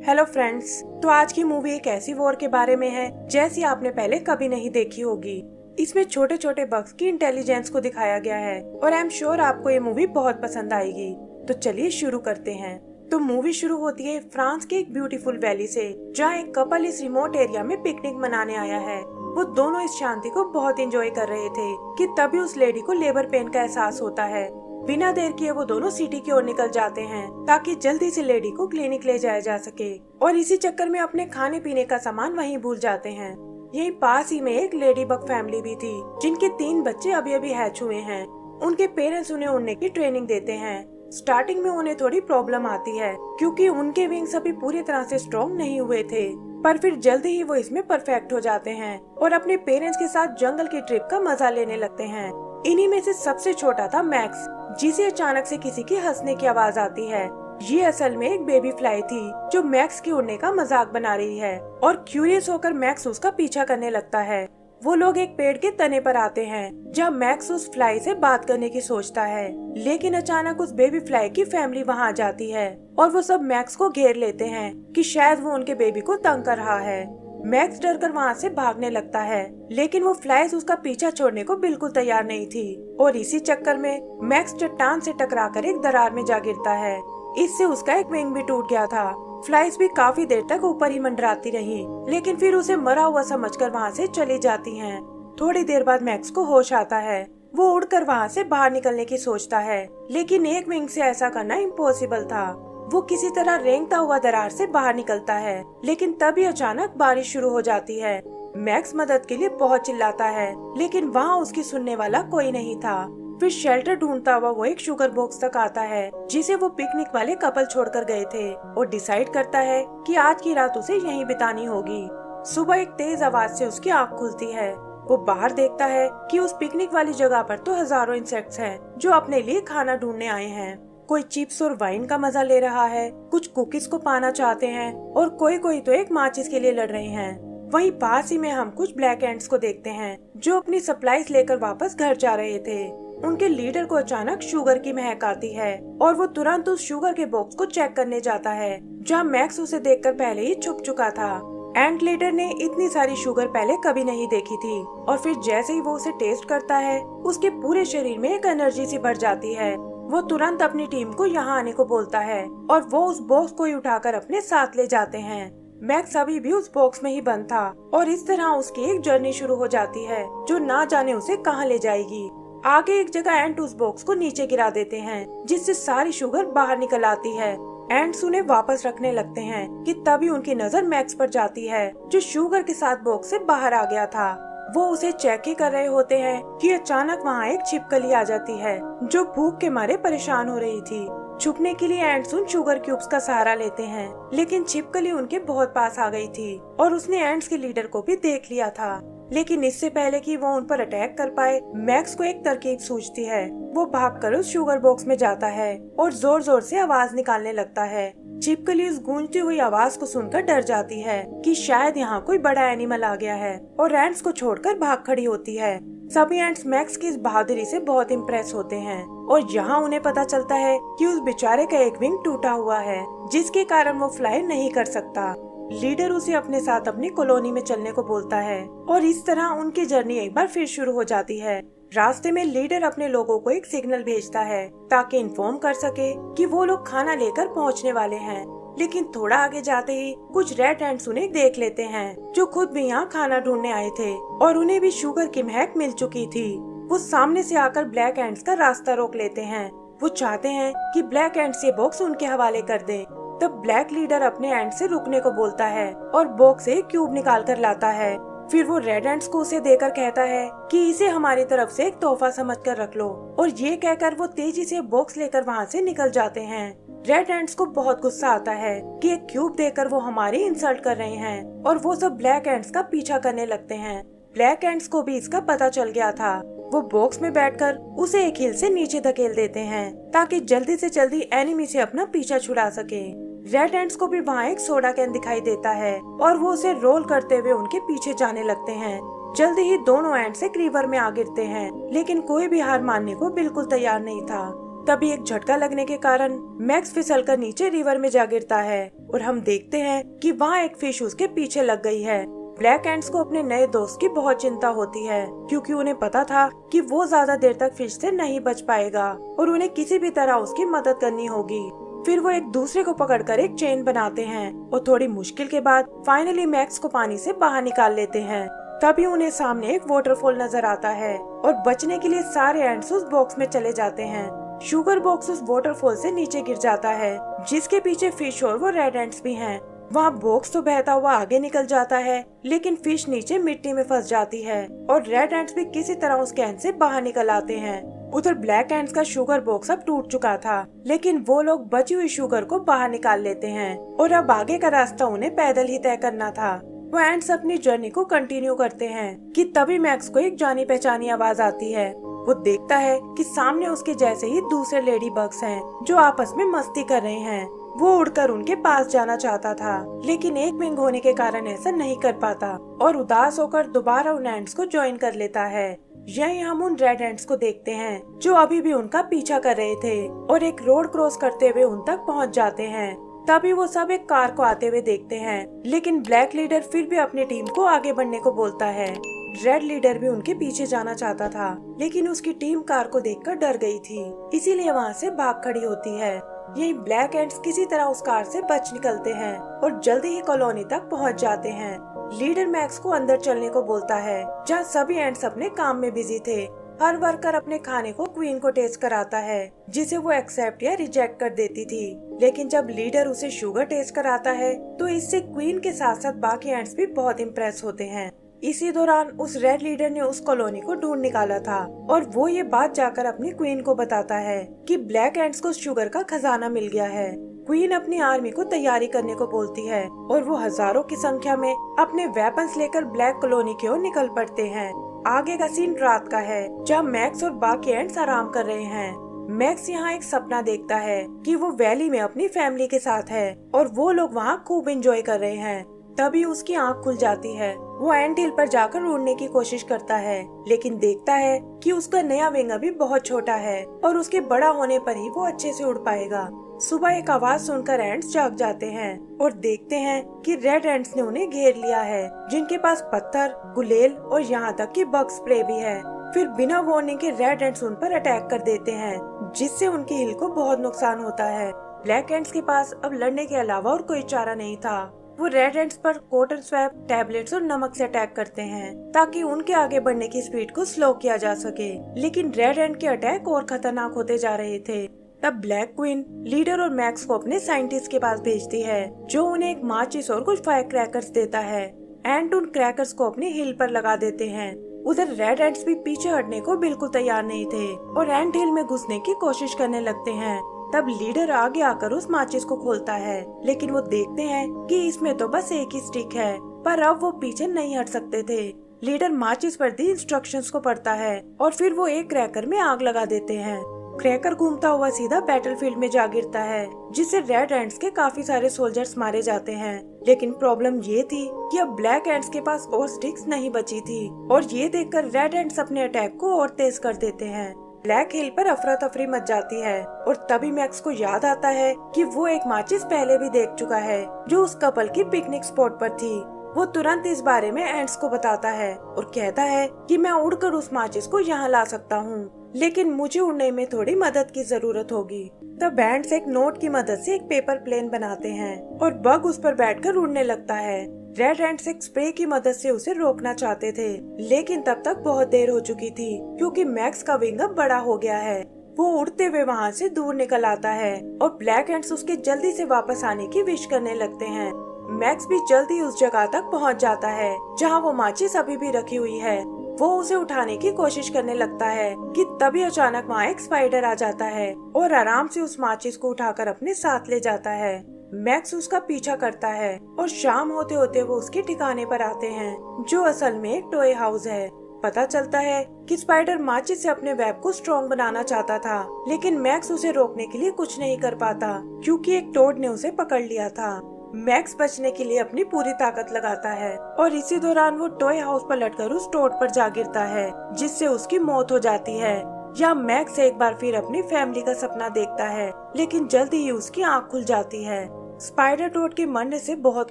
Hello friends, तो आज की मूवी एक ऐसी वॉर के बारे में है जैसी आपने पहले कभी नहीं देखी होगी। इसमें छोटे छोटे बग्स की इंटेलिजेंस को दिखाया गया है और आई एम श्योर आपको ये मूवी बहुत पसंद आएगी। तो चलिए शुरू करते हैं। तो मूवी शुरू होती है फ्रांस के एक ब्यूटीफुल वैली से, जहाँ एक कपल इस रिमोट एरिया में पिकनिक मनाने आया है। वो दोनों इस शांति को बहुत एंजॉय कर रहे थे कि तभी उस लेडी को लेबर पेन का एहसास होता है। बिना देर किए वो दोनों सिटी की ओर निकल जाते हैं ताकि जल्दी से लेडी को क्लिनिक ले जाया जा सके, और इसी चक्कर में अपने खाने पीने का सामान वहीं भूल जाते हैं। यहीं पास ही में एक लेडी बग फैमिली भी थी जिनके 3 बच्चे अभी अभी हैच हुए हैं। उनके पेरेंट्स उन्हें उड़ने की ट्रेनिंग देते हैं। स्टार्टिंग में उन्हें थोड़ी प्रॉब्लम आती है क्योंकि उनके विंग्स अभी पूरी तरह से स्ट्रॉन्ग नहीं हुए थे, पर फिर जल्दी ही वो इसमें परफेक्ट हो जाते हैं और अपने पेरेंट्स के साथ जंगल की ट्रिप का मजा लेने लगते हैं। इन्हीं में से सबसे छोटा था मैक्स, जिसे अचानक से किसी की हंसने की आवाज आती है। ये असल में एक बेबी फ्लाई थी जो मैक्स की उड़ने का मजाक बना रही है, और क्यूरियस होकर मैक्स उसका पीछा करने लगता है। वो लोग एक पेड़ के तने पर आते हैं जहाँ मैक्स उस फ्लाई से बात करने की सोचता है, लेकिन अचानक उस बेबी फ्लाई की फैमिली वहाँ आ जाती है और वो सब मैक्स को घेर लेते हैं कि शायद वो उनके बेबी को तंग कर रहा है। मैक्स डर कर वहाँ से भागने लगता है, लेकिन वो फ्लाइज उसका पीछा छोड़ने को बिल्कुल तैयार नहीं थी, और इसी चक्कर में मैक्स चट्टान से टकराकर एक दरार में जा गिरता है। इससे उसका एक विंग भी टूट गया था। फ्लाइज भी काफी देर तक ऊपर ही मंडराती रही, लेकिन फिर उसे मरा हुआ समझकर वहाँ से चली जाती हैं। थोड़ी देर बाद मैक्स को होश आता है। वो उड़कर वहाँ से बाहर निकलने की सोचता है, लेकिन एक विंग से ऐसा करना इम्पॉसिबल था। वो किसी तरह रेंगता हुआ दरार से बाहर निकलता है, लेकिन तभी अचानक बारिश शुरू हो जाती है। मैक्स मदद के लिए बहुत चिल्लाता है, लेकिन वहाँ उसकी सुनने वाला कोई नहीं था। फिर शेल्टर ढूंढता हुआ वो एक शुगर बॉक्स तक आता है जिसे वो पिकनिक वाले कपल छोड़कर गए थे, और डिसाइड करता है कि आज की रात उसे यहीं बितानी होगी। सुबह एक तेज आवाज से उसकी आँख खुलती है। वो बाहर देखता है कि उस पिकनिक वाली जगह पर तो हजारों इंसेक्ट्स हैं जो अपने लिए खाना ढूंढने आए हैं। कोई चिप्स और वाइन का मजा ले रहा है, कुछ कुकीज को पाना चाहते हैं, और कोई तो एक माचिस के लिए लड़ रहे हैं। वहीं पास ही में हम कुछ ब्लैक एंट्स को देखते हैं जो अपनी सप्लाईज लेकर वापस घर जा रहे थे। उनके लीडर को अचानक शुगर की महक आती है और वो तुरंत उस शुगर के बॉक्स को चेक करने जाता है जहाँ मैक्स उसे देखकर पहले ही छुप चुका था। एंट लीडर ने इतनी सारी शुगर पहले कभी नहीं देखी थी, और फिर जैसे ही वो उसे टेस्ट करता है उसके पूरे शरीर में एक एनर्जी सी भर जाती है। वो तुरंत अपनी टीम को यहाँ आने को बोलता है और वो उस बॉक्स को ही उठाकर अपने साथ ले जाते हैं। मैक्स अभी भी उस बॉक्स में ही बंद था, और इस तरह उसकी एक जर्नी शुरू हो जाती है जो ना जाने उसे कहाँ ले जाएगी। आगे एक जगह एंट उस बॉक्स को नीचे गिरा देते हैं जिससे सारी शुगर बाहर निकल आती है। एंट्स उन्हें वापस रखने लगते हैं कि तभी उनकी नजर मैक्स पर जाती है जो शुगर के साथ बॉक्स से बाहर आ गया था। वो उसे चेक ही कर रहे होते हैं कि अचानक वहाँ एक छिपकली आ जाती है जो भूख के मारे परेशान हो रही थी। छुपने के लिए एंट्स उन शुगर क्यूब्स का सहारा लेते हैं, लेकिन छिपकली उनके बहुत पास आ गई थी और उसने एंट्स के लीडर को भी देख लिया था। लेकिन इससे पहले कि वो उन पर अटैक कर पाए, मैक्स को एक तरकीब सूझती है। वो भागकर उस शुगर बॉक्स में जाता है और जोर जोर से आवाज निकालने लगता है। छिपकली उस गूंजती हुई आवाज को सुनकर डर जाती है कि शायद यहाँ कोई बड़ा एनिमल आ गया है, और एंट्स को छोड़कर भाग खड़ी होती है। सभी एंट्स मैक्स की इस बहादुरी से बहुत इम्प्रेस होते हैं, और यहाँ उन्हें पता चलता है कि उस बेचारे का एक विंग टूटा हुआ है जिसके कारण वो फ्लाई नहीं कर सकता। लीडर उसे अपने साथ अपनी कॉलोनी में चलने को बोलता है, और इस तरह उनकी जर्नी एक बार फिर शुरू हो जाती है। रास्ते में लीडर अपने लोगों को एक सिग्नल भेजता है ताकि इन्फॉर्म कर सके कि वो लोग खाना लेकर पहुंचने वाले हैं। लेकिन थोड़ा आगे जाते ही कुछ रेड एंट्स उन्हें देख लेते हैं जो खुद भी यहाँ खाना ढूंढने आए थे, और उन्हें भी शुगर की महक मिल चुकी थी। वो सामने से आकर ब्लैक एंट्स का रास्ता रोक लेते हैं। वो चाहते हैं कि ब्लैक एंट्स ये बॉक्स उनके हवाले कर दें। तब ब्लैक लीडर अपने एंड से रुकने को बोलता है और बॉक्स से क्यूब निकाल कर लाता है। फिर वो रेड एंट्स को उसे देकर कहता है कि इसे हमारी तरफ से एक तोहफा समझकर रख लो, और ये कहकर वो तेजी से बॉक्स लेकर वहाँ से निकल जाते हैं। रेड एंट्स को बहुत गुस्सा आता है कि एक क्यूब देकर वो हमारी इंसल्ट कर रहे हैं, और वो सब ब्लैक एंट्स का पीछा करने लगते हैं। ब्लैक एंट्स को भी इसका पता चल गया था। वो बॉक्स में बैठकर उसे एक हिल से नीचे धकेल देते हैं ताकि जल्दी से जल्दी एनिमी से अपना पीछा छुड़ा सके। रेड एंट्स को भी वहाँ एक सोडा कैन दिखाई देता है और वो उसे रोल करते हुए उनके पीछे जाने लगते हैं। जल्दी ही दोनों एंट्स एक रिवर में आ गिरते हैं, लेकिन कोई भी हार मानने को बिल्कुल तैयार नहीं था। तभी एक झटका लगने के कारण मैक्स फिसलकर नीचे रिवर में जा गिरता है और हम देखते हैं कि वहाँ एक फिश उसके पीछे लग गई है। ब्लैक एंड्स को अपने नए दोस्त की बहुत चिंता होती है क्योंकि उन्हें पता था कि वो ज्यादा देर तक फिश से नहीं बच पाएगा और उन्हें किसी भी तरह उसकी मदद करनी होगी। फिर वो एक दूसरे को पकड़कर एक चेन बनाते हैं और थोड़ी मुश्किल के बाद फाइनली मैक्स को पानी से बाहर निकाल लेते हैं। तभी उन्हें सामने एक वाटरफॉल नजर आता है और बचने के लिए सारे एंड्स उस बॉक्स में चले जाते हैं। शुगर बॉक्स उस वाटरफॉल से नीचे गिर जाता है जिसके पीछे फिश और वो रेड एंड्स भी हैं। वहाँ बॉक्स तो बहता हुआ आगे निकल जाता है लेकिन फिश नीचे मिट्टी में फंस जाती है और रेड एंड्स भी किसी तरह उस कैन से बाहर निकल आते हैं। उधर ब्लैक एंड्स का शुगर बॉक्स अब टूट चुका था लेकिन वो लोग बची हुई शुगर को बाहर निकाल लेते हैं और अब आगे का रास्ता उन्हें पैदल ही तय करना था। वो एंड्स अपनी जर्नी को कंटिन्यू करते हैं कि तभी मैक्स को एक जानी पहचानी आवाज आती है। वो देखता है कि सामने उसके जैसे ही दूसरे लेडी बग्स हैं जो आपस में मस्ती कर रहे हैं। वो उड़कर उनके पास जाना चाहता था लेकिन एक विंग होने के कारण ऐसा नहीं कर पाता और उदास होकर दोबारा उन एंड्स को ज्वाइन कर लेता है। यहीं हम उन रेड एंड्स को देखते हैं जो अभी भी उनका पीछा कर रहे थे और एक रोड क्रॉस करते हुए उन तक पहुंच जाते हैं। तभी वो सब एक कार को आते हुए देखते हैं लेकिन ब्लैक लीडर फिर भी अपनी टीम को आगे बढ़ने को बोलता है। रेड लीडर भी उनके पीछे जाना चाहता था लेकिन उसकी टीम कार को देखकर डर गई थी इसीलिए वहाँ से भाग खड़ी होती है। यही ब्लैक एंड्स किसी तरह उस कार से बच निकलते हैं और जल्दी ही कॉलोनी तक पहुँच जाते हैं। लीडर मैक्स को अंदर चलने को बोलता है जहाँ सभी एंड्स अपने काम में बिजी थे। हर वर्कर अपने खाने को क्वीन को टेस्ट कराता है जिसे वो एक्सेप्ट या रिजेक्ट कर देती थी लेकिन जब लीडर उसे शुगर टेस्ट कराता है तो इससे क्वीन के साथ साथ बाकी एंड्स भी बहुत इम्प्रेस होते हैं। इसी दौरान उस रेड लीडर ने उस कॉलोनी को ढूंढ निकाला था और वो ये बात जाकर अपनी क्वीन को बताता है कि ब्लैक एंड्स को शुगर का खजाना मिल गया है। क्वीन अपनी आर्मी को तैयारी करने को बोलती है और वो हजारों की संख्या में अपने वेपन्स लेकर ब्लैक कॉलोनी की ओर निकल पड़ते हैं। आगे का सीन रात का है जहाँ मैक्स और बाकी एंड्स आराम कर रहे हैं। मैक्स यहाँ एक सपना देखता है कि वो वैली में अपनी फैमिली के साथ है और वो लोग वहाँ खूब एंजॉय कर रहे हैं। तभी उसकी आंख खुल जाती है। वो एंट हिल पर जाकर उड़ने की कोशिश करता है लेकिन देखता है कि उसका नया विंग अभी बहुत छोटा है और उसके बड़ा होने पर ही वो अच्छे से उड़ पाएगा। सुबह एक आवाज सुनकर एंट्स जाग जाते हैं और देखते हैं कि रेड एंट्स ने उन्हें घेर लिया है जिनके पास पत्थर, गुलेल और यहाँ तक कि बग स्प्रे भी है। फिर बिना वार्निंग के रेड एंट्स उन पर अटैक कर देते हैं जिससे उनकी हिल को बहुत नुकसान होता है। ब्लैक एंट्स के पास अब लड़ने के अलावा और कोई चारा नहीं था। वो रेड एंड्स पर कॉटन स्वैप, टैबलेट्स और नमक से अटैक करते हैं ताकि उनके आगे बढ़ने की स्पीड को स्लो किया जा सके लेकिन रेड एंड के अटैक और खतरनाक होते जा रहे थे। तब ब्लैक क्वीन लीडर और मैक्स को अपने साइंटिस्ट के पास भेजती है जो उन्हें एक माचिस और कुछ फायर क्रैकर्स देता है। एंड उन क्रैकर्स को अपनी हिल पर लगा देते हैं। उधर रेड एंड्स भी पीछे हटने को बिल्कुल तैयार नहीं थे और एंट हिल में घुसने की कोशिश करने लगते हैं। तब लीडर आगे आकर उस माचिस को खोलता है लेकिन वो देखते हैं कि इसमें तो बस एक ही स्टिक है पर अब वो पीछे नहीं हट सकते थे। लीडर माचिस पर दी इंस्ट्रक्शंस को पढ़ता है और फिर वो एक क्रैकर में आग लगा देते हैं। क्रैकर घूमता हुआ सीधा बैटलफील्ड में जा गिरता है जिससे रेड एंड्स के काफी सारे सोल्जर्स मारे जाते हैं लेकिन प्रॉब्लम ये थी कि अब ब्लैक एंड्स के पास और स्टिक्स नहीं बची थी और ये देखकर रेड एंड्स अपने अटैक को और तेज कर देते हैं। ब्लैक हिल पर अफरा तफरी मच जाती है और तभी मैक्स को याद आता है कि वो एक माचिस पहले भी देख चुका है जो उस कपल की पिकनिक स्पॉट पर थी। वो तुरंत इस बारे में एंड्स को बताता है और कहता है कि मैं उड़कर उस माचिस को यहाँ ला सकता हूँ लेकिन मुझे उड़ने में थोड़ी मदद की जरूरत होगी। तब एंड्स एक नोट की मदद से एक पेपर प्लेन बनाते हैं और बग उस पर बैठकर उड़ने लगता है। रेड एंड्स एक स्प्रे की मदद से उसे रोकना चाहते थे लेकिन तब तक बहुत देर हो चुकी थी क्योंकि मैक्स का विंग अब बड़ा हो गया है। वो उड़ते हुए वहाँ से दूर निकल आता है और ब्लैक एंड्स उसके जल्दी से वापस आने की विश करने लगते हैं। मैक्स भी जल्दी उस जगह तक पहुँच जाता है जहाँ वो माचिस अभी भी रखी हुई है। वो उसे उठाने की कोशिश करने लगता है कि तभी अचानक वहाँ एक स्पाइडर आ जाता है और आराम से उस माचिस को उठाकर अपने साथ ले जाता है। मैक्स उसका पीछा करता है और शाम होते होते वो उसके ठिकाने पर आते हैं जो असल में एक टॉय हाउस है। पता चलता है कि स्पाइडर माचिस से अपने वेब को स्ट्रॉन्ग बनाना चाहता था लेकिन मैक्स उसे रोकने के लिए कुछ नहीं कर पाता क्योंकि एक टोड ने उसे पकड़ लिया था। मैक्स बचने के लिए अपनी पूरी ताकत लगाता है और इसी दौरान वो टॉय हाउस पर लटकर उस टोड पर जा गिरता है जिससे उसकी मौत हो जाती है। यहाँ मैक्स एक बार फिर अपनी फैमिली का सपना देखता है, लेकिन जल्दी ही उसकी आँख खुल जाती है। स्पाइडर टोड के मरने से बहुत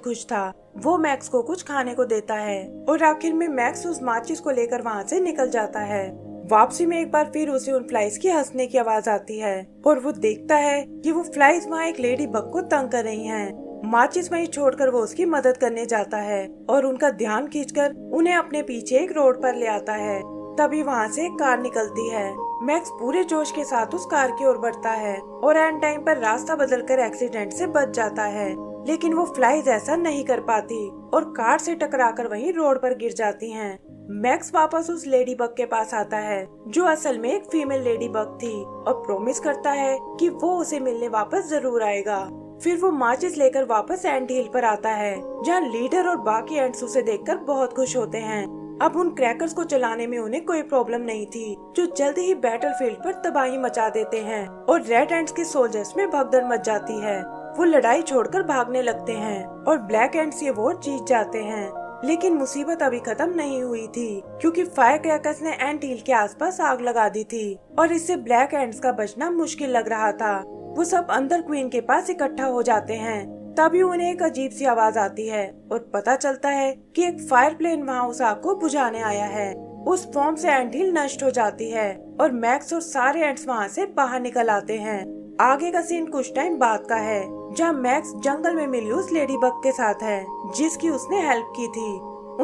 खुश था। वो मैक्स को कुछ खाने को देता है और आखिर में मैक्स उस माचिस को लेकर वहाँ से निकल जाता है। वापसी में एक बार फिर उसे उन फ्लाइज की हंसने की आवाज आती है और वो देखता है कि वो फ्लाइज वहाँ एक लेडी बग को तंग कर रही हैं। माचिस वहीं छोड़कर वो उसकी मदद करने जाता है और उनका ध्यान खींचकर उन्हें अपने पीछे एक रोड पर ले आता है। तभी वहाँ से एक कार निकलती है। मैक्स पूरे जोश के साथ उस कार की ओर बढ़ता है और एंड टाइम पर रास्ता बदलकर एक्सीडेंट से बच जाता है, लेकिन वो फ्लाइज ऐसा नहीं कर पाती और कार से टकराकर वहीं रोड पर गिर जाती हैं। मैक्स वापस उस लेडी बग के पास आता है जो असल में एक फीमेल लेडी बग थी और प्रॉमिस करता है कि वो उसे मिलने वापस जरूर आएगा। फिर वो माचिस लेकर वापस एंट हिल पर आता है जहाँ लीडर और बाकी एंट्स उसे देखकर बहुत खुश होते हैं। अब उन क्रैकर्स को चलाने में उन्हें कोई प्रॉब्लम नहीं थी, जो जल्दी ही बैटलफील्ड पर तबाही मचा देते हैं और रेड एंट्स के सोल्जर्स में भगदड़ मच जाती है। वो लड़ाई छोड़कर भागने लगते हैं और ब्लैक एंट्स ये वॉर जीत जाते हैं। लेकिन मुसीबत अभी खत्म नहीं हुई थी, क्योंकि फायर क्रैकर्स ने एंट हिल के आसपास आग लगा दी थी और इससे ब्लैक एंट्स का बचना मुश्किल लग रहा था। वो सब अंदर क्वीन के पास इकट्ठा हो जाते हैं। तभी उन्हें एक अजीब सी आवाज आती है और पता चलता है कि एक फायर प्लेन वहाँ उस आग को बुझाने आया है। उस फॉर्म से एंट हिल नष्ट हो जाती है और मैक्स और सारे एंट्स वहाँ से बाहर निकल आते हैं। आगे का सीन कुछ टाइम बाद का है, जहाँ मैक्स जंगल में मिली उस लेडी बग के साथ है जिसकी उसने हेल्प की थी।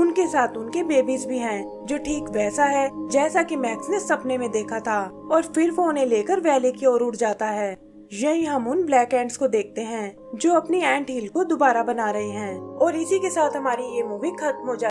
उनके साथ उनके बेबीज भी हैं, जो ठीक वैसा है जैसा कि मैक्स ने सपने में देखा था, और फिर वो उन्हें लेकर वैली की ओर उड़ जाता है। यही हम उन ब्लैक एंट्स को देखते हैं जो अपनी एंट हिल को दोबारा बना रहे हैं। और इसी के साथ हमारी ये मूवी खत्म हो जाती है।